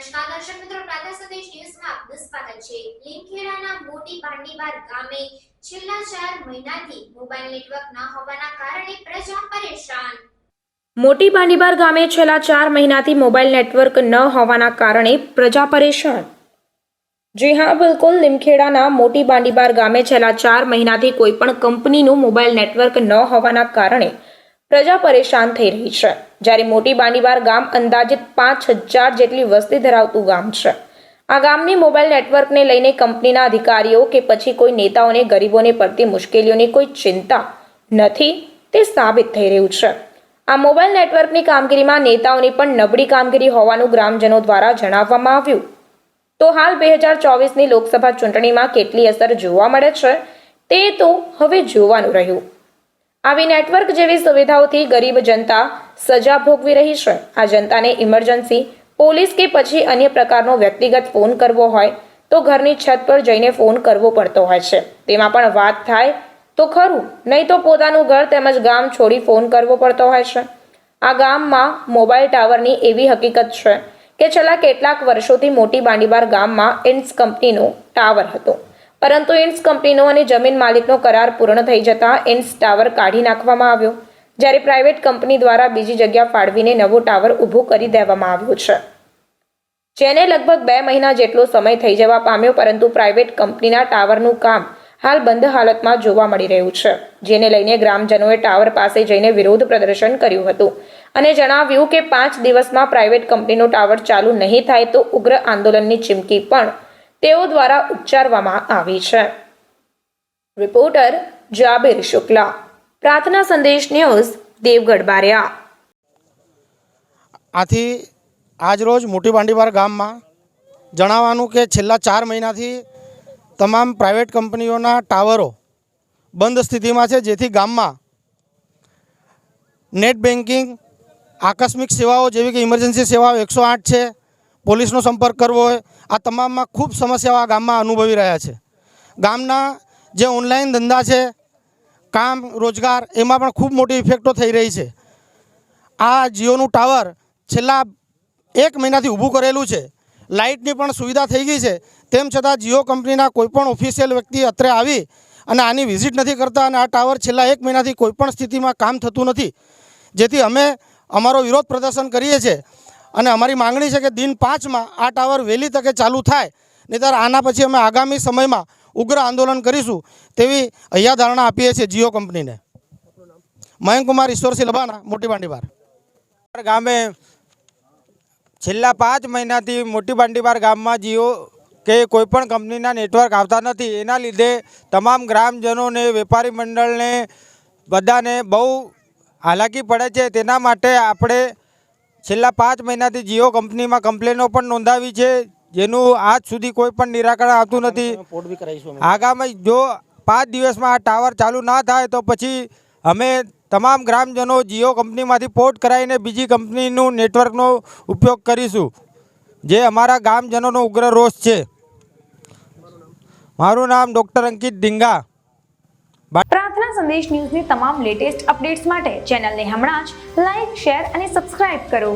નમસ્કાર દર્શક મિત્રો, પ્રાતઃ સંદેશ ન્યૂઝમાં આપનું સ્વાગત છે। લીમખેડાના મોટી ભાંડીબાર ગામે છેલ્લા 4 મહિનાથી મોબાઈલ નેટવર્ક ન હોવાના કારણે પ્રજા પરેશાન। મોટી ભાંડીબાર ગામે છેલ્લા 4 મહિનાથી મોબાઈલ નેટવર્ક ન હોવાના કારણે પ્રજા પરેશાન। જી હા, બિલકુલ, લીમખેડાના મોટી ભાંડીબાર ગામે છેલ્લા 4 મહિનાથી કોઈ પણ કંપનીનું મોબાઈલ નેટવર્ક ન હોવાના કારણે પ્રજા પરેશાન થઈ રહી છે। જ્યારે મોટી ભાંડીબાર ગામ અંદાજિત 5000 જેટલી વસ્તી ધરાવતું ગામ છે। આ ગામની મોબાઈલ નેટવર્કને લઈને કંપનીના અધિકારીઓ કે પછી કોઈ નેતાઓને ગરીબોને પડતી મુશ્કેલીઓની કોઈ ચિંતા નથી તે સાબિત થઈ રહ્યું છે। આ મોબાઈલ નેટવર્કની કામગીરીમાં નેતાઓની પણ નબળી કામગીરી હોવાનું ગ્રામજનો દ્વારા જણાવવામાં આવ્યું। તો હાલ 2024ની લોકસભા ચૂંટણીમાં કેટલી અસર જોવા મળે છે તે તો હવે જોવાનું રહ્યું। આવી નેટવર્ક જેવી સુવિધાઓથી ગરીબ જનતા સજા ભોગવી રહી છે। આ જનતાને ઇમરજન્સી, પોલીસ કે પછી અન્ય પ્રકારનો વ્યક્તિગત ફોન કરવો હોય તો ઘરની છત પર જઈને ફોન કરવો પડતો હોય છે। તેમાં પણ વાત થાય તો ખરું, નહીં તો પોતાનું ઘર તેમજ ગામ છોડી ફોન કરવો પડતો હોય છે। આ ગામમાં મોબાઈલ ટાવરની એવી હકીકત છે કે છેલ્લા કેટલાક વર્ષોથી મોટી ભાંડીબાર ગામમાં ઇન્સ કંપનીનો ટાવર હતો, પરંતુ ઇન્સ કંપનીનો અને જમીન માલિકનો કરાર પૂર્ણ થઈ જતા ઇન્સ ટાવર કાઢી નાખવામાં આવ્યો, જ્યારે પ્રાઇવેટ કંપની દ્વારા બીજી જગ્યા ફાળવીને નવો ટાવર ઊભો કરી દેવામાં આવ્યો છે, જેને લગભગ 2 મહિના જેટલો સમય થઈ જવા પામ્યો, પરંતુ પ્રાઇવેટ કંપનીના ટાવરનું કામ હાલ બંધ હાલતમાં જોવા મળી રહ્યું છે, જેને લઈને ગ્રામજનોએ ટાવર પાસે જઈને વિરોધ પ્રદર્શન કર્યું હતું અને જણાવ્યું કે 5 દિવસમાં પ્રાઇવેટ કંપનીનો ટાવર ચાલુ નહીં થાય તો ઉગ્ર આંદોલનની ચીમકી પણ તેઓ દ્વારા ઉચ્ચારવામાં આવી છે। રિપોર્ટર જાબીર શુક્લા, પ્રાર્થના સંદેશ ન્યૂઝ, દેવગઢ બારિયા। આથી આજરોજ મોટી ભાંડીબાર ગામમાં જણાવવાનું કે છેલ્લા 4 મહિનાથી તમામ પ્રાઇવેટ કંપનીઓના ટાવરો બંધ સ્થિતિમાં છે, જેથી ગામમાં નેટ બેન્કિંગ, આકસ્મિક સેવાઓ જેવી કે ઇમરજન્સી સેવાઓ 108 છે, પોલીસનો સંપર્ક કરવો હોય, આ તમામમાં ખૂબ સમસ્યાઓ આ ગામમાં અનુભવી રહ્યા છે। ગામના જે ઓનલાઈન ધંધા છે, કામ રોજગાર, એમાં પણ ખૂબ મોટી ઇફેક્ટો થઈ રહી છે। આ જીઓનું ટાવર છેલ્લા 1 મહિનાથી ઊભું કરેલું છે, લાઇટની પણ સુવિધા થઈ ગઈ છે, તેમ છતાં જીઓ કંપનીના કોઈપણ ઓફિશિયલ વ્યક્તિ અત્રે આવી અને આની વિઝિટ નથી કરતા અને આ ટાવર છેલ્લા 1 મહિનાથી કોઈપણ સ્થિતિમાં કામ થતું નથી, જેથી અમે અમારો વિરોધ પ્રદર્શન કરીએ છીએ અને અમારી માંગણી છે કે દિન 5માં આ ટાવર વહેલી તકે ચાલુ થાય, નહીંતર આના પછી અમે આગામી સમયમાં ઉગ્ર આંદોલન કરીશું તેવી હૈયાધારણા આપીએ છીએ જીઓ કંપનીને। મયંક કુમાર ઈશ્વરસિંહ લબાના, મોટી ભાંડીબાર ગામે છેલ્લા 5 મહિનાથી મોટી ભાંડીબાર ગામમાં જીઓ કે કોઈપણ કંપનીના નેટવર્ક આવતા નથી। એના લીધે તમામ ગ્રામજનોને, વેપારી મંડળને, બધાને બહુ હાલાકી પડે છે। તેના માટે આપણે છેલ્લા 5 મહિનાથી જીઓ કંપનીમાં કમ્પ્લેનો પણ નોંધાવી છે, જેનું આજ સુધી કોઈ પણ નિરાકરણ આવતું નથી। આગામી જો 5 દિવસમાં આ ટાવર ચાલુ ના થાય તો પછી અમે તમામ ગ્રામજનો જીઓ કંપનીમાંથી પોર્ટ કરાવીને બીજી કંપનીનું નેટવર્કનો ઉપયોગ કરીશું, જે અમારા ગામજનોનો ઉગ્ર રોષ છે। મારું નામ ડૉક્ટર અંકિત ઢીંગા। પ્રાર્થના સંદેશ ન્યૂઝની તમામ લેટેસ્ટ અપડેટ્સ માટે ચેનલને હમણાં જ લાઈક, શેર અને સબસ્ક્રાઇબ કરો।